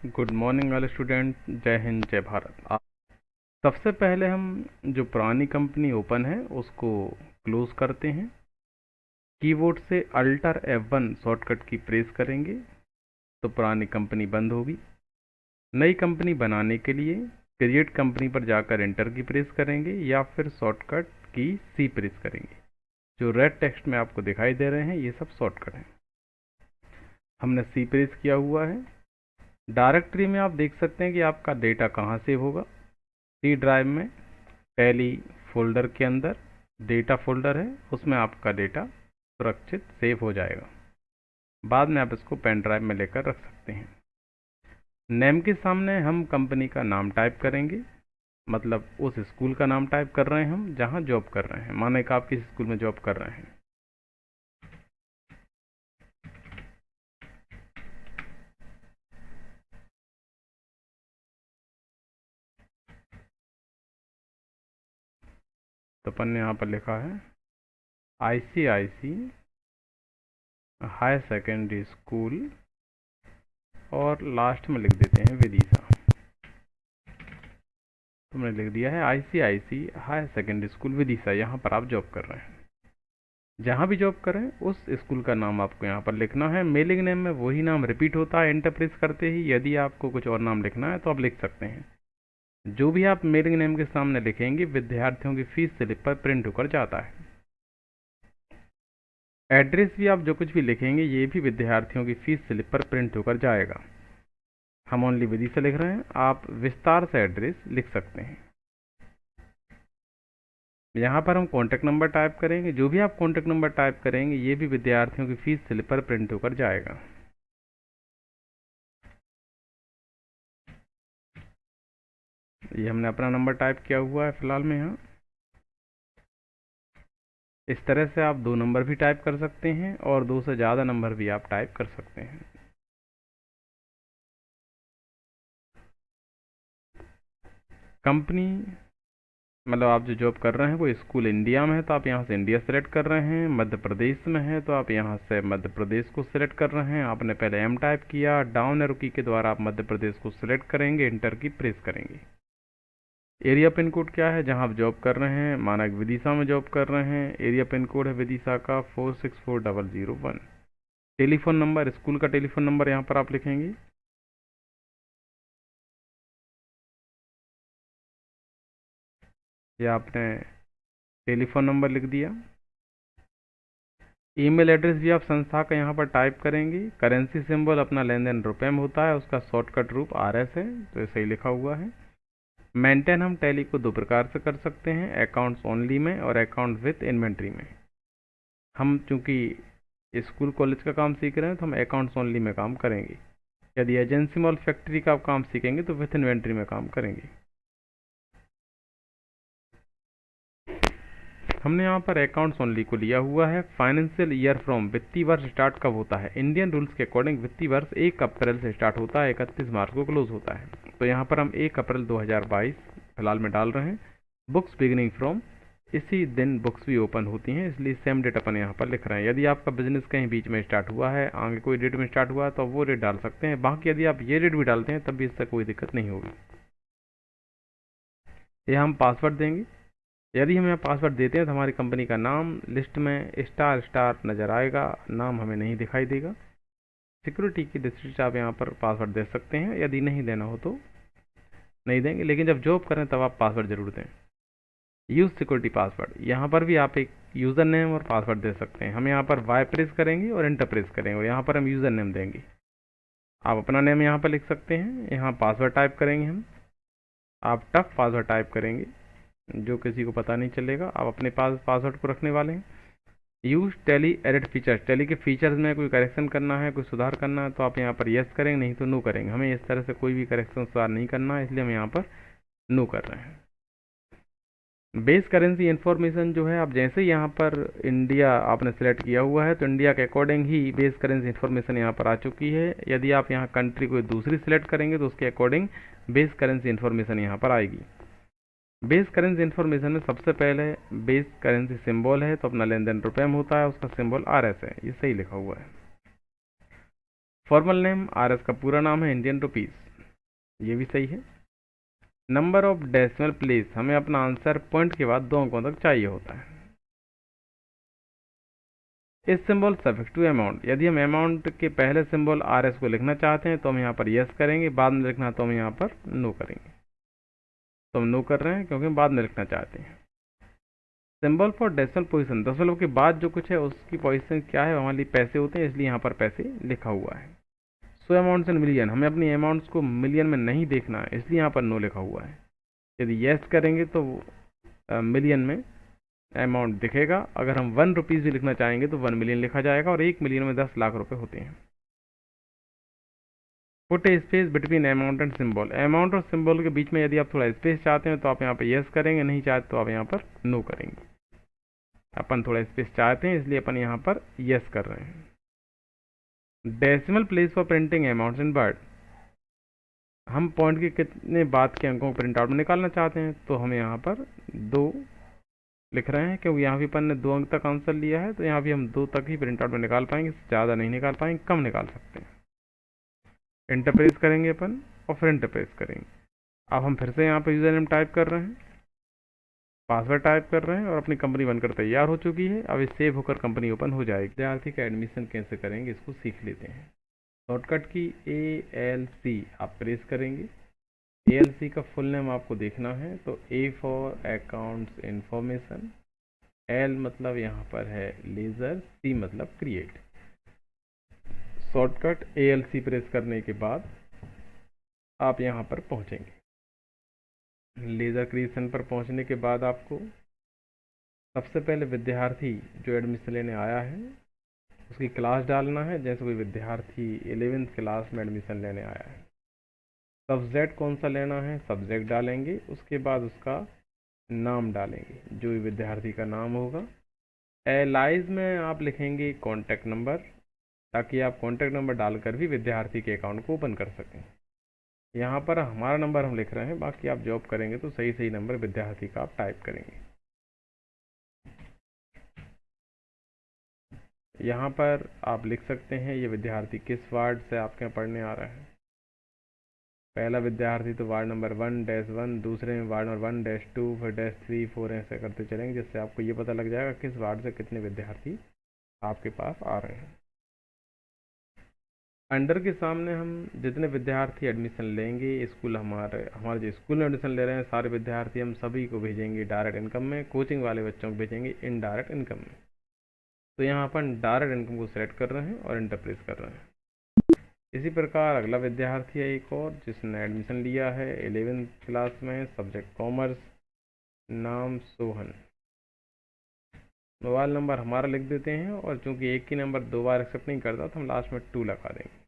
Good morning वाले student, जय हिंद जय भारत। सबसे पहले हम जो पुरानी कंपनी ओपन है उसको क्लोज करते हैं। कीबोर्ड से अल्टर F1 शॉर्टकट की प्रेस करेंगे तो पुरानी कंपनी बंद होगी। नई कंपनी बनाने के लिए क्रिएट कंपनी पर जाकर एंटर की प्रेस करेंगे या फिर शॉर्टकट की C प्रेस करेंगे। जो रेड टेक्स्ट में आपको दिखाई दे रहे हैं ये सब शॉर्टकट हैं। हमने C प्रेस किया हुआ है। डायरेक्टरी में आप देख सकते हैं कि आपका डेटा कहाँ सेव होगा। सी ड्राइव में टैली फोल्डर के अंदर डेटा फोल्डर है, उसमें आपका डेटा सुरक्षित सेव हो जाएगा। बाद में आप इसको पेन ड्राइव में लेकर रख सकते हैं। नेम के सामने हम कंपनी का नाम टाइप करेंगे, मतलब उस स्कूल का नाम टाइप कर रहे हैं हम जहाँ जॉब कर रहे हैं। माने कि आप किस स्कूल में जॉब कर रहे हैं। तो अपन ने यहाँ पर लिखा है ICIC हाई सेकेंडरी स्कूल और लास्ट में लिख देते हैं विदिशा। तुमने लिख दिया है ICIC high secondary school Vidisha. यहाँ पर आप जॉब कर रहे हैं। जहाँ भी जॉब करें उस स्कूल का नाम आपको यहाँ पर लिखना है। मेलिंग नेम में वही नाम रिपीट होता है एंटर प्रेस करते ही। यदि आपको कुछ और नाम लिखना है तो आप लिख सकते हैं। जो भी आप मेलिंग नेम के सामने लिखेंगे विद्यार्थियों की फीस स्लिप पर प्रिंट होकर जाता है। एड्रेस भी आप जो कुछ भी लिखेंगे ये भी विद्यार्थियों की फीस स्लिप पर प्रिंट होकर जाएगा। हम ओनली विदिशा लिख रहे हैं, आप विस्तार से एड्रेस लिख सकते हैं। यहाँ पर हम कॉन्टैक्ट नंबर टाइप करेंगे। जो भी आप कॉन्टैक्ट नंबर टाइप करेंगे ये भी विद्यार्थियों की फीस स्लिप पर प्रिंट होकर जाएगा। ये हमने अपना नंबर टाइप किया हुआ है फिलहाल में यहाँ। इस तरह से आप 2 नंबर भी टाइप कर सकते हैं और 2 से ज़्यादा नंबर भी आप टाइप कर सकते हैं। कंपनी मतलब आप जो जॉब कर रहे हैं वो स्कूल इंडिया में है तो आप यहाँ से इंडिया सेलेक्ट कर रहे हैं। मध्य प्रदेश में है तो आप यहाँ से मध्य प्रदेश को सिलेक्ट कर रहे हैं। आपने पहले M टाइप किया, डाउन एरो की के द्वारा आप मध्य प्रदेश को सिलेक्ट करेंगे, इंटर की प्रेस करेंगे। एरिया पिन कोड क्या है जहाँ आप जॉब कर रहे हैं। माना कि विदिशा में जॉब कर रहे हैं, एरिया पिन कोड है विदिशा का 464001। टेलीफोन नंबर, स्कूल का टेलीफोन नंबर यहाँ पर आप लिखेंगे। ये आपने टेलीफोन नंबर लिख दिया। ईमेल एड्रेस भी आप संस्था का यहाँ पर टाइप करेंगे। करेंसी सिंबल अपना लेन देन रुपये में होता है, उसका शॉर्टकट रूप RS है, तो ये सही लिखा हुआ है। मेंटेन हम टैली को 2 प्रकार से कर सकते हैं, अकाउंट्स ओनली में और अकाउंट विथ इन्वेंट्री में। हम चूँकि स्कूल कॉलेज का काम सीख रहे हैं तो हम अकाउंट्स ओनली में काम करेंगे। यदि एजेंसी मॉल फैक्ट्री का आप काम सीखेंगे तो विथ इन्वेंट्री में काम करेंगे। हमने यहाँ पर अकाउंट्स ओनली को लिया हुआ है। फाइनेंशियल ईयर फ्रॉम, वित्तीय वर्ष स्टार्ट कब होता है। इंडियन रूल्स के अकॉर्डिंग वित्तीय वर्ष 1 अप्रैल से स्टार्ट होता है, 31 मार्च को क्लोज होता है। तो यहाँ पर हम 1 अप्रैल 2022 फिलहाल में डाल रहे हैं। बुक्स बिगिनिंग फ्रॉम, इसी दिन बुक्स भी ओपन होती हैं, इसलिए सेम डेट अपन यहाँ पर लिख रहे हैं। यदि आपका बिजनेस कहीं बीच में स्टार्ट हुआ है, आगे कोई डेट में स्टार्ट हुआ है तो वो डेट डाल सकते हैं। बाकी यदि आप ये डेट भी डालते हैं तब भी इससे कोई दिक्कत नहीं होगी। ये हम पासवर्ड देंगे। यदि हम यहाँ पासवर्ड देते हैं तो हमारी कंपनी का नाम लिस्ट में स्टार स्टार नज़र आएगा, नाम हमें नहीं दिखाई देगा। सिक्योरिटी की दृष्टि से आप यहाँ पर पासवर्ड दे सकते हैं, यदि नहीं देना हो तो नहीं देंगे, लेकिन जब जॉब करें तब आप पासवर्ड जरूर दें। यूज़ सिक्योरिटी पासवर्ड, यहाँ पर भी आप एक यूज़र नेम और पासवर्ड दे सकते हैं। हम यहाँ पर Y प्रेस करेंगे और एंटर प्रेस करेंगे और यहाँ पर हम यूज़र नेम देंगे। आप अपना नेम यहाँ पर लिख सकते हैं। यहाँ पासवर्ड टाइप करेंगे हम, आप टफ पासवर्ड टाइप करेंगे जो किसी को पता नहीं चलेगा। आप अपने पास पासवर्ड को रखने वाले हैं। Use tally edit features, tally के फीचर्स में कोई करेक्शन करना है, कोई सुधार करना है तो आप यहाँ पर यस करेंगे, नहीं तो नो करेंगे। हमें इस तरह से कोई भी करेक्शन सुधार नहीं करना है, इसलिए हम यहाँ पर नो कर रहे हैं। बेस करेंसी इन्फॉर्मेशन जो है, आप जैसे ही यहाँ पर इंडिया आपने सेलेक्ट किया हुआ है तो इंडिया के अकॉर्डिंग ही बेस करेंसी इन्फॉर्मेशन यहाँ पर आ चुकी है। यदि आप यहाँ कंट्री कोई दूसरी सिलेक्ट करेंगे तो उसके अकॉर्डिंग बेस करेंसी इन्फॉर्मेशन यहाँ पर आएगी। बेस करेंसी इन्फॉर्मेशन में सबसे पहले बेस करेंसी सिंबल है तो अपना लेन देन रुपये में होता है, उसका सिंबल RS है, ये सही लिखा हुआ है। फॉर्मल नेम, RS का पूरा नाम है इंडियन रुपीस। ये भी सही है। नंबर ऑफ डेसिमल प्लेस, हमें अपना आंसर पॉइंट के बाद 2 अंकों तक चाहिए होता है। इस सिंबल सफिक्स टू अमाउंट, यदि हम अमाउंट के पहले सिंबल RS को लिखना चाहते हैं तो हम यहाँ पर यस करेंगे, बाद में लिखना तो हम यहाँ पर नो करेंगे। तो हम नो कर रहे हैं क्योंकि हम बाद में लिखना चाहते हैं। सिंबल फॉर डेसिमल पोजीशन, दशमलव के बाद जो कुछ है उसकी पोजीशन क्या है, हमारे लिए पैसे होते हैं, इसलिए यहाँ पर पैसे लिखा हुआ है। सो अमाउंट्स इन मिलियन, हमें अपनी अमाउंट्स को मिलियन में नहीं देखना है, इसलिए यहाँ पर नो लिखा हुआ है। यदि यस करेंगे तो मिलियन में अमाउंट दिखेगा। अगर हम 1 रुपीज़ भी लिखना चाहेंगे तो 1 मिलियन लिखा जाएगा, और 1 मिलियन में 10 लाख रुपए होते हैं। Put A space between amount and symbol, amount और सिंबल के बीच में यदि आप थोड़ा स्पेस चाहते हैं तो आप यहाँ पर यस करेंगे, नहीं चाहते तो आप यहाँ पर नो करेंगे। अपन थोड़ा स्पेस चाहते हैं इसलिए अपन यहाँ पर यस कर रहे हैं। Decimal place for printing amounts in word, हम पॉइंट के कितने बाद के अंकों को प्रिंट आउट में निकालना चाहते हैं तो हम यहाँ पर 2 लिख रहे हैं, क्योंकि यहाँ भी अपन ने 2 अंक तक आंसर लिया है, तो यहाँ भी हम 2 तक ही प्रिंट आउट में निकाल पाएंगे, ज़्यादा नहीं निकाल पाएंगे, कम निकाल सकते हैं। इंटरप्रेस करेंगे अपन और फिर इंटरप्रेस करेंगे। अब हम फिर से यहाँ पर यूज़र नेम टाइप कर रहे हैं, पासवर्ड टाइप कर रहे हैं, और अपनी कंपनी बनकर तैयार हो चुकी है। अब इस सेव होकर कंपनी ओपन हो जाएगी। विद्यार्थी का एडमिशन कैसे करेंगे इसको सीख लेते हैं। शॉर्टकट की ALC आप प्रेस करेंगे। ALC का फुल नेम आपको देखना है, तो A for accounts information, L मतलब यहाँ पर है लेज़र, C मतलब क्रिएट। शॉर्टकट ALC प्रेस करने के बाद आप यहाँ पर पहुँचेंगे। लेज़र क्रिएशन पर पहुँचने के बाद आपको सबसे पहले विद्यार्थी जो एडमिशन लेने आया है उसकी क्लास डालना है। जैसे कोई विद्यार्थी 11th क्लास में एडमिशन लेने आया है, सब्जेक्ट कौन सा लेना है, सब्जेक्ट डालेंगे, उसके बाद उसका नाम डालेंगे, जो भी विद्यार्थी का नाम होगा। एलाइज में आप लिखेंगे कॉन्टैक्ट नंबर, ताकि आप कॉन्टैक्ट नंबर डालकर भी विद्यार्थी के अकाउंट को ओपन कर सकें। यहाँ पर हमारा नंबर हम लिख रहे हैं, बाकी आप जॉब करेंगे तो सही सही नंबर विद्यार्थी का आप टाइप करेंगे। यहाँ पर आप लिख सकते हैं ये विद्यार्थी किस वार्ड से आपके यहाँ पढ़ने आ रहा है। पहला विद्यार्थी तो वार्ड नंबर 1-1, दूसरे में वार्ड नंबर 1-2, फिर -3, 4 ऐसे करते चलेंगे, जिससे आपको ये पता लग जाएगा किस वार्ड से कितने विद्यार्थी आपके पास आ रहे हैं। अंडर के सामने हम जितने विद्यार्थी एडमिशन लेंगे, स्कूल हमारे जो स्कूल में एडमिशन ले रहे हैं सारे विद्यार्थी, हम सभी को भेजेंगे डायरेक्ट इनकम में, कोचिंग वाले बच्चों को भेजेंगे इनडायरेक्ट इनकम में। तो यहाँ अपन डायरेक्ट इनकम को सेलेक्ट कर रहे हैं और इंटर प्रेस कर रहे हैं। इसी प्रकार अगला विद्यार्थी है एक और, जिसने एडमिशन लिया है 11th क्लास में, सब्जेक्ट कॉमर्स, नाम सोहन, मोबाइल नंबर हमारा लिख देते हैं, और चूंकि एक ही नंबर 2 बार एक्सेप्ट नहीं करता तो हम लास्ट में 2 लगा देंगे।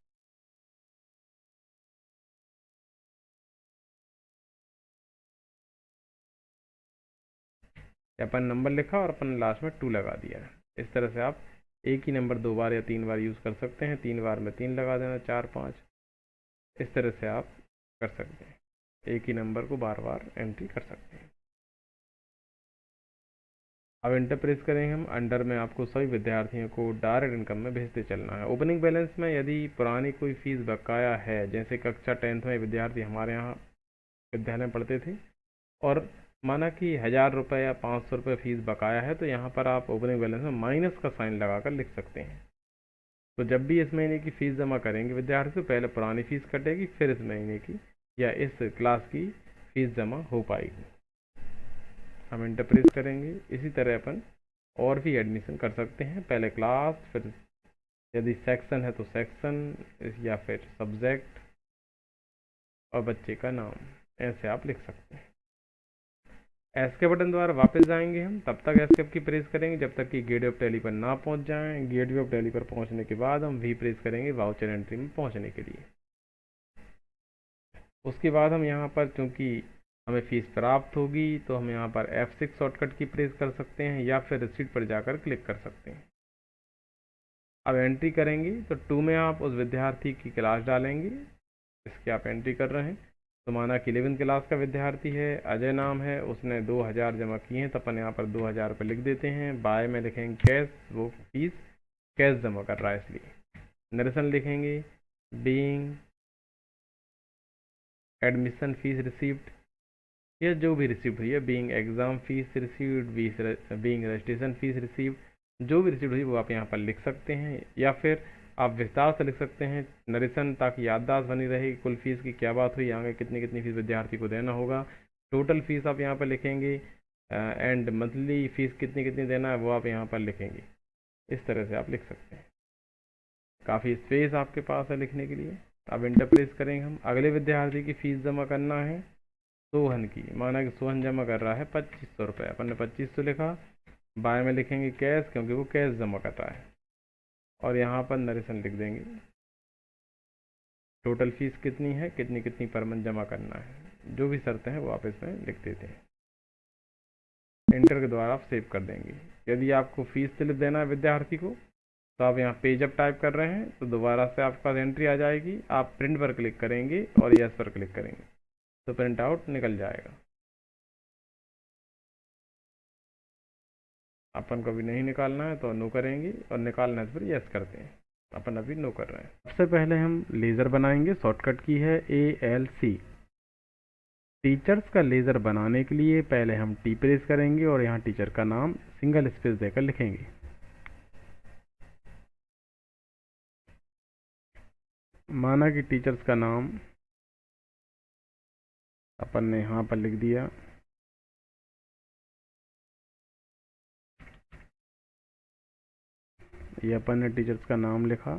अपन नंबर लिखा और अपन लास्ट में 2 लगा दिया है। इस तरह से आप एक ही नंबर 2 बार या 3 बार यूज़ कर सकते हैं। 3 बार में 3 लगा देना, 4, 5, इस तरह से आप कर सकते हैं। एक ही नंबर को बार बार एंट्री कर सकते हैं। अब इंटर प्रेस करेंगे हम। अंडर में आपको सभी विद्यार्थियों को डायरेक्ट इनकम में भेजते चलना है। ओपनिंग बैलेंस में यदि पुरानी कोई फीस बकाया है, जैसे कक्षा 10th में विद्यार्थी हमारे यहाँ विद्यालय में पढ़ते थे और माना कि 1000 रुपये या 500 रुपये फीस बकाया है, तो यहाँ पर आप ओपनिंग बैलेंस में माइनस का साइन लगाकर लिख सकते हैं। तो जब भी इस महीने की फ़ीस जमा करेंगे विद्यार्थी, तो पहले पुरानी फ़ीस कटेगी, फिर इस महीने की या इस क्लास की फ़ीस जमा हो पाएगी। हम इंटर प्रेस करेंगे। इसी तरह अपन और भी एडमिशन कर सकते हैं, पहले क्लास, फिर यदि सेक्शन है तो सेक्शन, या फिर सब्जेक्ट और बच्चे का नाम, ऐसे आप लिख सकते हैं। एस्केप बटन द्वारा वापस जाएंगे हम, तब तक एस्केप की प्रेस करेंगे जब तक कि गेटवे ऑफ टैली पर ना पहुंच जाएं। गेटवे ऑफ टैली पर पहुंचने के बाद हम वी प्रेस करेंगे वाउचर एंट्री में पहुंचने के लिए। उसके बाद हम यहाँ पर चूंकि हमें फीस प्राप्त होगी तो हम यहाँ पर F6 शॉर्टकट की प्रेस कर सकते हैं, या फिर रिसीट पर जाकर क्लिक कर सकते हैं। अब एंट्री करेंगे तो 2 में आप उस विद्यार्थी की क्लास डालेंगे, इसकी आप एंट्री कर रहे हैं। तो माना कि 11th क्लास का विद्यार्थी है, अजय नाम है, उसने 2000 जमा किए हैं, तो अपन यहाँ पर 2000 रुपये लिख देते हैं। बाय में लिखेंगे कैश, वो फीस कैश जमा कर रहा है इसलिए। नरेशन लिखेंगे बीइंग एडमिशन फीस रिसीव्ड, या जो भी रिसीव हुई है, being exam fees received, being registration fees received, जो भी रिसीव हुई वो आप यहाँ पर लिख सकते हैं, या फिर आप विस्तार से लिख सकते हैं नरेशन, ताकि याददाश्त बनी रहे कुल फीस की क्या बात हुई, आगे कितनी कितनी फीस विद्यार्थी को देना होगा। टोटल फीस आप यहाँ पर लिखेंगे, एंड मंथली फीस कितनी कितनी देना है वो आप यहाँ पर लिखेंगे। इस तरह से आप लिख सकते हैं, काफ़ी स्पेस आपके पास है लिखने के लिए। अब इंटरप्रेस करेंगे हम। अगले विद्यार्थी की फ़ीस जमा करना है सोहन की, माना कि सोहन जमा कर रहा है 2500 रुपये, अपन ने 2500 लिखा, बाय में लिखेंगे कैश, क्योंकि वो कैश जमा कर रहा है, और यहाँ पर नरेशन लिख देंगे टोटल फीस कितनी है, कितनी कितनी पर मंथ जमा करना है, जो भी शर्तें हैं वो आप इसमें लिख देते हैं। एंटर के द्वारा आप सेव कर देंगे। यदि आपको फीस स्लिप देना है विद्यार्थी को, तो आप यहाँ पेज अप टाइप कर रहे हैं तो दोबारा से आपके पास एंट्री आ जाएगी, आप प्रिंट पर क्लिक करेंगे और यस पर क्लिक करेंगे तो प्रिंट आउट निकल जाएगा। अपन को अभी नहीं निकालना है तो नो करेंगे, और निकालना है तो फिर यस करते हैं। अपन अभी नो कर रहे हैं। सबसे पहले हम लेज़र बनाएंगे, शॉर्टकट की है ALC। टीचर्स का लेज़र बनाने के लिए पहले हम टी प्रेस करेंगे और यहाँ टीचर का नाम सिंगल स्पेस देकर लिखेंगे। माना कि टीचर्स का नाम अपन ने यहाँ पर लिख दिया, ये अपन ने टीचर्स का नाम लिखा,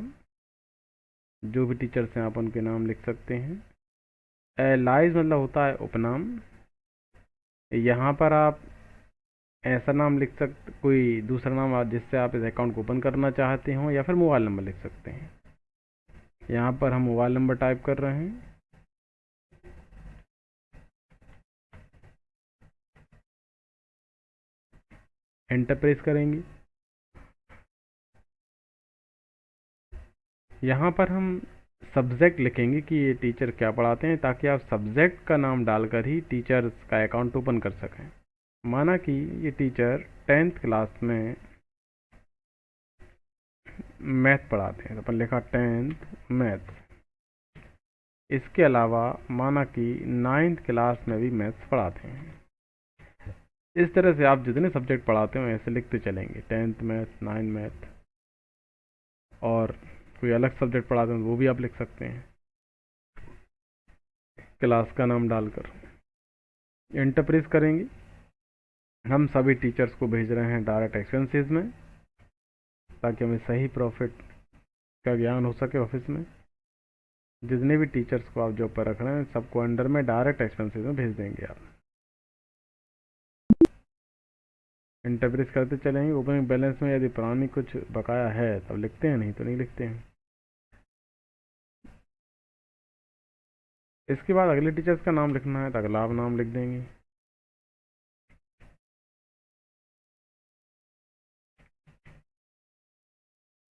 जो भी टीचर्स हैं आप उनके नाम लिख सकते हैं। एलाइज मतलब होता है उपनाम, यहाँ पर आप ऐसा नाम लिख सकते, कोई दूसरा नाम जिससे आप इस अकाउंट को ओपन करना चाहते हो, या फिर मोबाइल नंबर लिख सकते हैं। यहाँ पर हम मोबाइल नंबर टाइप कर रहे हैं, एंटर प्रेस करेंगे। यहाँ पर हम सब्जेक्ट लिखेंगे कि ये टीचर क्या पढ़ाते हैं, ताकि आप सब्जेक्ट का नाम डालकर ही टीचर्स का अकाउंट ओपन कर सकें। माना कि ये टीचर 10th क्लास में मैथ पढ़ाते हैं, तो अपन लिखा 10th मैथ। इसके अलावा माना कि 9th क्लास में भी मैथ्स पढ़ाते हैं। इस तरह से आप जितने सब्जेक्ट पढ़ाते हो ऐसे लिखते चलेंगे, 10th मैथ, 9th मैथ, और कोई अलग सब्जेक्ट पढ़ाते हैं वो भी आप लिख सकते हैं क्लास का नाम डालकर। एंटर प्रेस करेंगे। हम सभी टीचर्स को भेज रहे हैं डायरेक्ट एक्सपेंसेस में, ताकि हमें सही प्रॉफिट का ज्ञान हो सके ऑफिस में। जितने भी टीचर्स को आप जॉब पर रख रहे हैं सबको अंडर में डायरेक्ट एक्सपेंसेस में भेज देंगे आप। एंटर प्रेस करते चलेंगे। ओपनिंग बैलेंस में यदि पुरानी कुछ बकाया है तब लिखते हैं, नहीं तो नहीं लिखते हैं। इसके बाद अगले टीचर्स का नाम लिखना है तो अगला आप नाम लिख देंगे।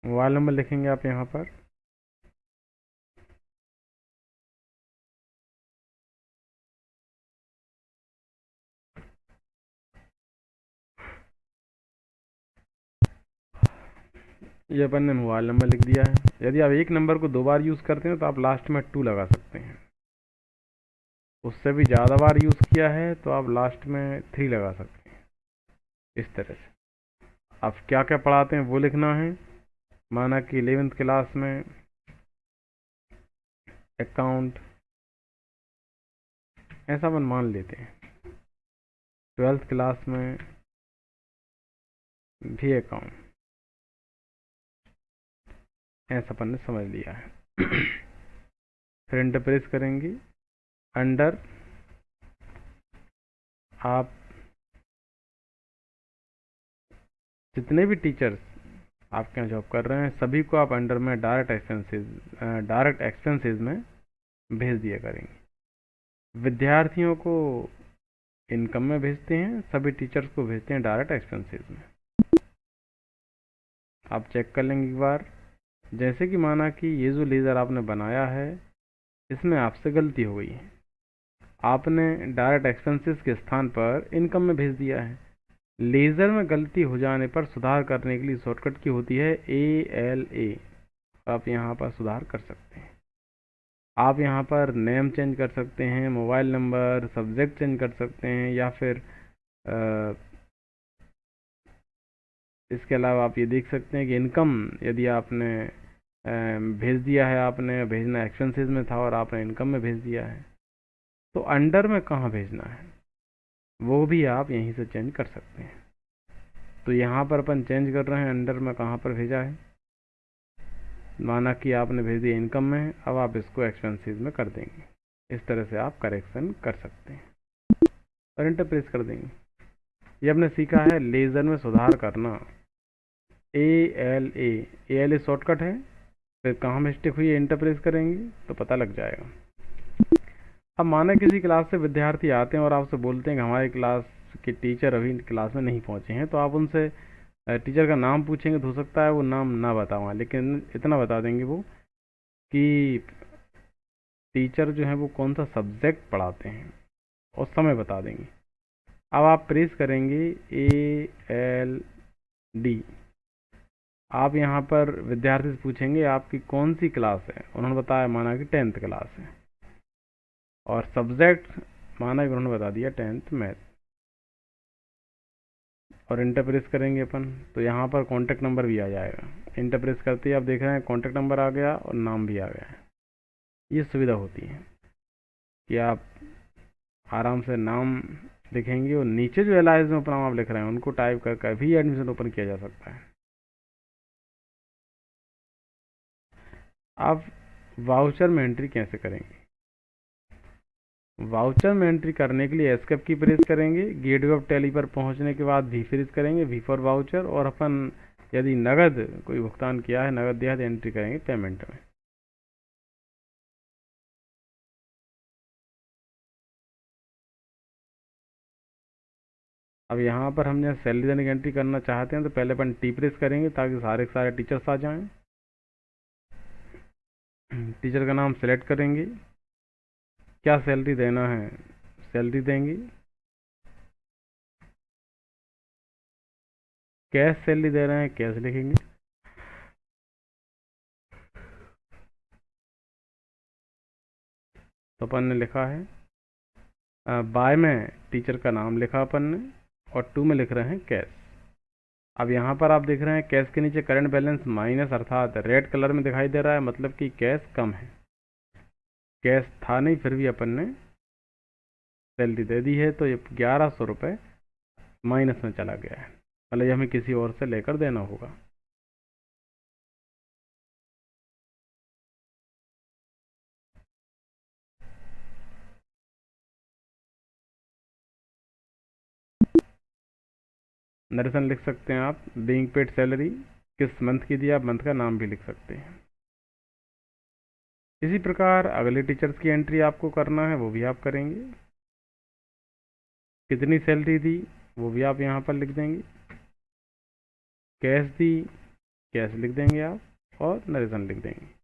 मोबाइल नंबर लिखेंगे आप यहाँ पर। ये अपन ने मोबाइल नंबर लिख दिया है। यदि आप एक नंबर को 2 बार यूज़ करते हैं तो आप लास्ट में 2 लगा सकते हैं। उससे भी ज़्यादा बार यूज़ किया है तो आप लास्ट में 3 लगा सकते हैं। इस तरह से आप क्या क्या पढ़ाते हैं वो लिखना है। माना कि 11th क्लास में अकाउंट, ऐसा अपन मान लेते हैं। 12th क्लास में भी अकाउंट, ऐसा अपन ने समझ लिया है। फिर एंटर प्रेस करेंगे। अंडर आप जितने भी टीचर्स आपके यहाँ जॉब कर रहे हैं सभी को आप अंडर में डायरेक्ट एक्सपेंसेस में भेज दिया करेंगे। विद्यार्थियों को इनकम में भेजते हैं, सभी टीचर्स को भेजते हैं डायरेक्ट एक्सपेंसेस में। आप चेक कर लेंगे एक बार। जैसे कि माना कि ये जो लेज़र आपने बनाया है इसमें आपसे गलती हो गई है, आपने डायरेक्ट एक्सपेंसेस के स्थान पर इनकम में भेज दिया है। लेज़र में गलती हो जाने पर सुधार करने के लिए शॉर्टकट की होती है ALA। आप यहाँ पर सुधार कर सकते हैं। आप यहाँ पर नेम चेंज कर सकते हैं, मोबाइल नंबर, सब्जेक्ट चेंज कर सकते हैं, या फिर इसके अलावा आप ये देख सकते हैं कि इनकम यदि आपने भेज दिया है, आपने भेजना एक्सपेंसेस में था और आपने इनकम में भेज दिया है, तो अंडर में कहाँ भेजना है वो भी आप यहीं से चेंज कर सकते हैं। तो यहाँ पर अपन चेंज कर रहे हैं अंडर में कहाँ पर भेजा है। माना कि आपने भेज दिया इनकम में, अब आप इसको एक्सपेंसेस में कर देंगे। इस तरह से आप करेक्शन कर सकते हैं और इंटर प्रेस कर देंगे। ये हमने सीखा है लेजर में सुधार करना। ALA शॉर्टकट है, फिर कहाँ मिस्टेक हुई है इंटर प्रेस करेंगे तो पता लग जाएगा। अब माना किसी क्लास से विद्यार्थी आते हैं और आपसे बोलते हैं कि हमारी क्लास के टीचर अभी क्लास में नहीं पहुंचे हैं, तो आप उनसे टीचर का नाम पूछेंगे तो हो सकता है वो नाम ना बताओ, लेकिन इतना बता देंगे वो कि टीचर जो है वो कौन सा सब्जेक्ट पढ़ाते हैं और समय बता देंगे। अब आप प्रेस करेंगे ALD। आप यहाँ पर विद्यार्थी से पूछेंगे आपकी कौन सी क्लास है, उन्होंने बताया माना कि 10th क्लास है, और सब्जेक्ट माना कि उन्होंने बता दिया 10th मैथ, और इंटर प्रेस करेंगे अपन तो यहाँ पर कॉन्टैक्ट नंबर भी आ जाएगा। इंटर प्रेस करते ही आप देख रहे हैं कॉन्टैक्ट नंबर आ गया और नाम भी आ गया है। ये सुविधा होती है कि आप आराम से नाम लिखेंगे और नीचे जो एलाइज में अपना आप लिख रहे हैं उनको टाइप कर भी एडमिशन ओपन किया जा सकता है। आप वाउचर में एंट्री कैसे करेंगे? वाउचर में एंट्री करने के लिए एस्केप की प्रेस करेंगे, गेटवे ऑफ टैली पर पहुंचने के बाद वी प्रेस करेंगे, वी फॉर वाउचर, और अपन यदि नगद कोई भुगतान किया है, नगद दिया है तो एंट्री करेंगे पेमेंट में। अब यहाँ पर हम जब सैलरी देने की एंट्री करना चाहते हैं तो पहले अपन टी प्रेस करेंगे ताकि सारे के सारे टीचर्स आ जाएं। टीचर का नाम सेलेक्ट करेंगे, क्या सैलरी देना है सैलरी देंगे, कैश सैलरी दे रहे हैं कैश लिखेंगे। तो अपन ने लिखा है बाय में टीचर का नाम लिखा अपन ने, और टू में लिख रहे हैं कैश। अब यहाँ पर आप देख रहे हैं कैश के नीचे करंट बैलेंस माइनस, अर्थात रेड कलर में दिखाई दे रहा है, मतलब कि कैश कम है। कैश था नहीं फिर भी अपन ने सैलरी दे दी है, तो ये 1100 रुपये माइनस में चला गया है, मतलब ये हमें किसी और से लेकर देना होगा। नरेशन लिख सकते हैं आप, बीइंग पेड सैलरी किस मंथ की दी, आप मंथ का नाम भी लिख सकते हैं। इसी प्रकार अगले टीचर्स की एंट्री आपको करना है, वो भी आप करेंगे। कितनी सैलरी दी वो भी आप यहाँ पर लिख देंगे, कैश दी कैश लिख देंगे आप, और नरेशन लिख देंगे।